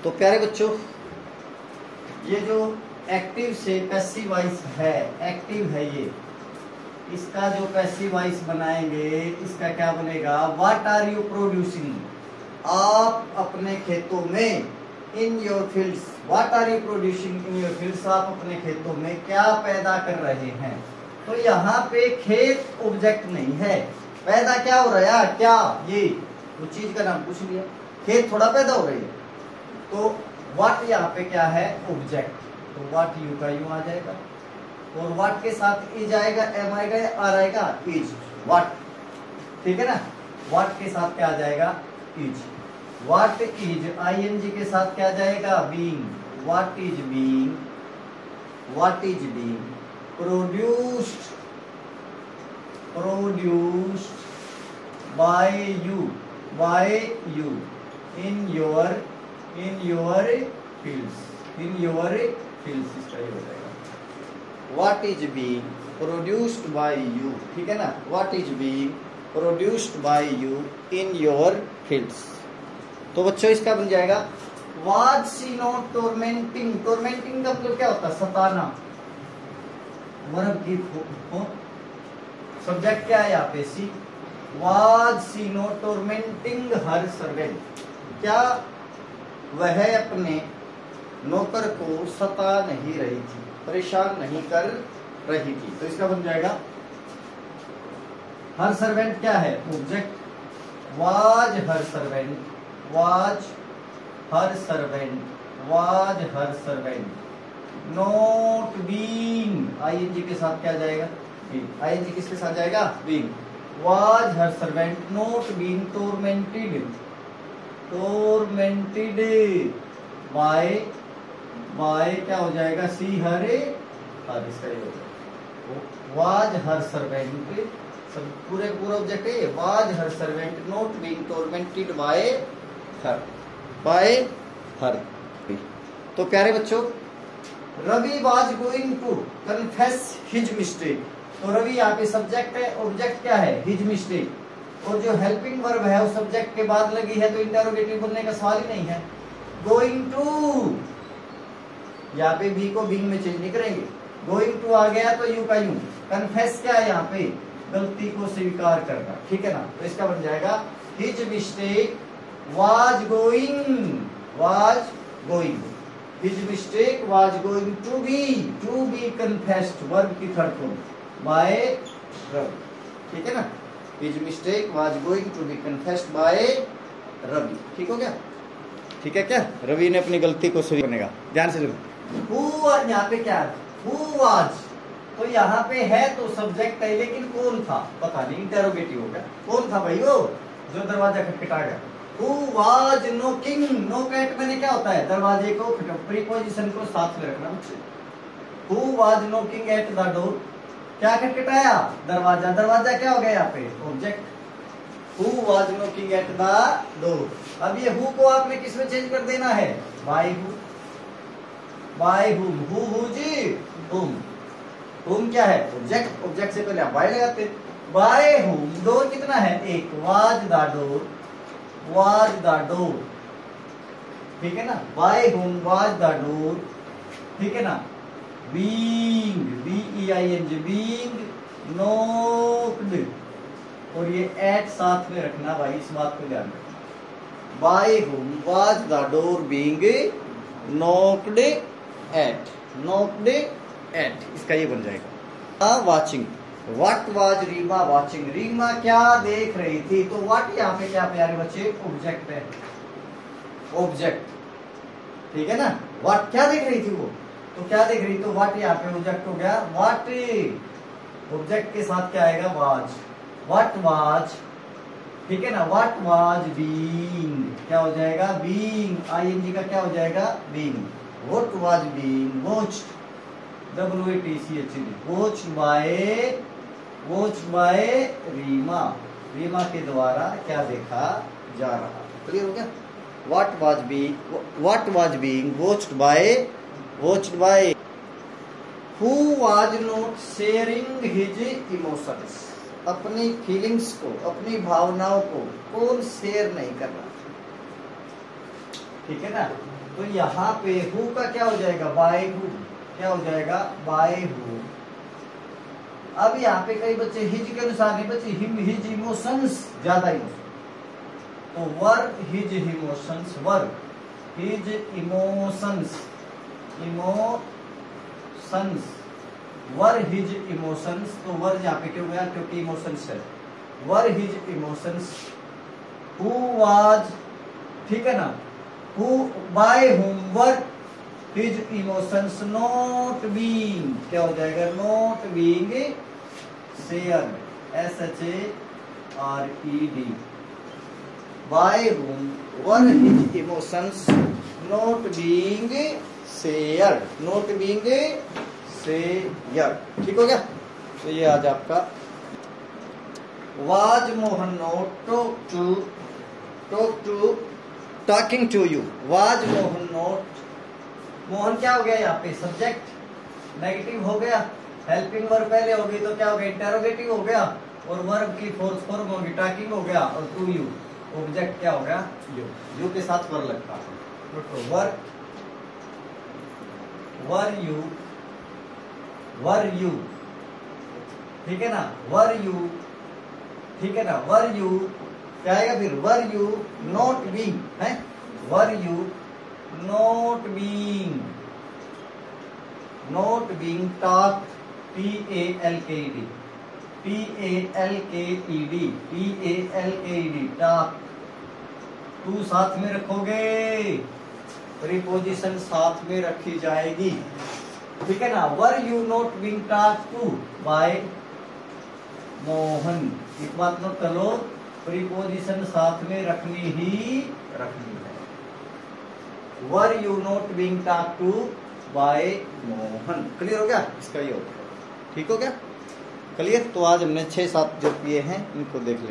तो प्यारे बच्चों, ये जो एक्टिव से पैसिव वॉइस है, एक्टिव है ये, इसका जो पैसिव वॉइस बनाएंगे इसका क्या बनेगा? What are you producing? आप अपने खेतों में, in your fields, what are you producing in your fields, आप अपने खेतों में क्या पैदा कर रहे हैं? तो यहाँ पे खेत ऑब्जेक्ट नहीं है, पैदा क्या हो रहा है? क्या ये वो चीज का नाम पूछ लिया, खेत थोड़ा पैदा हो रही है। तो व्हाट यहाँ पे क्या है? ऑब्जेक्ट। तो व्हाट यू का यू आ जाएगा, और व्हाट के साथ इज आएगा, एम आएगा या आर आएगा? Is, what. ठीक है ना, व्हाट के साथ क्या आ जाएगा? इज। व्हाट इज, आईएनजी के साथ क्या जाएगा? Being. What is being, what is being produced, produced by you, by you in your fields, in your fields, इसका ये हो जाएगा। What is being produced by you, ठीक है ना, what is being produced by you in your fields. तो बच्चों इसका बन जाएगा वाज सी नॉट टोरमेंटिंग। टोरमेंटिंग का मतलब क्या होता है? सताना। वर्ब की सब्जेक्ट क्या है यहाँ पे? She. Was she not tormenting her servant, क्या वह अपने नौकर को सता नहीं रही थी, परेशान नहीं कर रही थी। तो इसका बन जाएगा हर सर्वेंट क्या है? Object. Was her servant, was her servant, was her servant not being, ING के साथ क्या जाएगा? बीइंग। आईएनजी किसके साथ जाएगा? Being. Was her servant not being tormented, tormented by, by क्या हो जाएगा? सी हर, इसका ये हो जाएगा वाज हर सर्वेंट, सब पूरे पूरा ऑब्जेक्ट है। Was her servant not being tormented by her, by her. तो प्यारे बच्चों, Ravi was going to confess his mistake. तो रवि यहाँ पे सब्जेक्ट है, ऑब्जेक्ट क्या है? हिज मिस्टेक, और जो हेल्पिंग वर्ब है उस सब्जेक्ट के बाद लगी है, तो इंटरोगेटिव बनने का सवाल ही नहीं है। गोइंग टू, यहाँ पे बी को बीइंग में चेंज नहीं करेंगे, गोइंग टू आ गया तो यू का यू। कन्फेस क्या है यहाँ पे? गलती को स्वीकार करना, ठीक है ना। तो इसका बन जाएगा his mistake was going, was going, his mistake was going to be confessed, verb की थर्ड फॉर्म, बाय रवि, ठीक है ना। His mistake was going to be confessed by Ravi, ठीक हो गया? ठीक है क्या? रवि ने अपनी गलती को स्वीकार करने का। ध्यान से देखो, हु यहाँ पे क्या है? हु वाज, तो यहाँ पे है तो सब्जेक्ट है, लेकिन कौन था पता नहीं, इंटरोगेटिव हो गया। कौन था भाई? वो जो दरवाजा खटखटा गया। Who was knocking? knock at मैंने क्या होता है? दरवाजे को, प्रीपोजिशन को साथ में रखना मुझसे। Who was knocking at the door? क्या खटखटाया? दरवाजा। दरवाजा क्या हो गया यहाँ पे? Object. Who was knocking at the door? अब ये who को आपने किस में चेंज कर देना है? by who, by whom, who ji whom, whom क्या है? ऑब्जेक्ट। ऑब्जेक्ट से पहले आप by लगाते। by whom, डोर कितना है? एक। was the door, was the door, ठीक है ना। by whom was the door, ठीक है ना। being, being, being knocked, और ये at साथ में रखना भाई, इस बात को ध्यान रखना। by whom was the door being knocked at, knocked at, इसका ये बन जाएगा। watching, What was Reema watching? Reema क्या देख रही थी? तो what यहाँ पे क्या प्यारे बच्चे? ऑब्जेक्ट है, ऑब्जेक्ट, ठीक है ना। what क्या देख रही थी वो? तो क्या देख रही? तो what यहाँ पे ऑब्जेक्ट हो गया। what ऑब्जेक्ट के साथ क्या आएगा? was, what was, ठीक है ना। what was being क्या हो जाएगा? being, ing का क्या हो जाएगा? being। what was being watched, WATCH, watched by, watch by Reema, Reema के द्वारा क्या देखा जा रहा। क्लियर हो गया? What was being watched by, who was not sharing his emotions, अपनी फीलिंग्स को, अपनी भावनाओं को कौन शेयर नहीं कर रहा, ठीक है ना। तो यहाँ पे हु का क्या हो जाएगा, बाय हु, क्या हो जाएगा, बाय हु। अब यहाँ पे कई बच्चे हिज के अनुसार नहीं बच्चे, हिम हिज इमोशंस, ज्यादा इमोशन, तो वर हिज इमोशंस, वर हिज इमोशंस, इमोशंस, वर हिज इमोशंस, तो वर यहाँ पे क्यों गया, क्योंकि इमोशंस है, वर हिज इमोशंस, हु वाज, ठीक है ना, who by whom were his emotions not being, क्या हो जाएगा, not being shared, SHARED, by whom were his emotions not being shared, not being shared, ठीक हो गया। तो ये आज आपका was Mohan not talking to you, was Mohan not, Mohan क्या हो गया यहाँ पे, सब्जेक्ट नेगेटिव हो गया, हेल्पिंग वर्ब पहले होगी तो क्या हो गया, इंटेरोगेटिव हो गया, और वर्ब की फोर्थ फॉर्म होगी टॉकिंग हो गया, और टू यू ऑब्जेक्ट क्या हो गया, यू के साथ वर लगता है, तो वर यू, ठीक है ना, वर यू, ठीक है ना, वर यू क्या आएगा फिर, वर यू नॉट बीइंग, है were you not being talk, TALKED, talk, to साथ में रखोगे, प्रीपोजिशन साथ में रखी जाएगी, ठीक है ना, were you not being talk to by Mohan, एक बात नोट कर लो, प्रीपोजिशन साथ में रखनी ही रखनी है, were you not being talk to by Mohan, clear हो गया, इसका ये हो गया, ठीक हो गया, क्लियर। तो आज हमने 6-7 जो किए हैं इनको देख लें।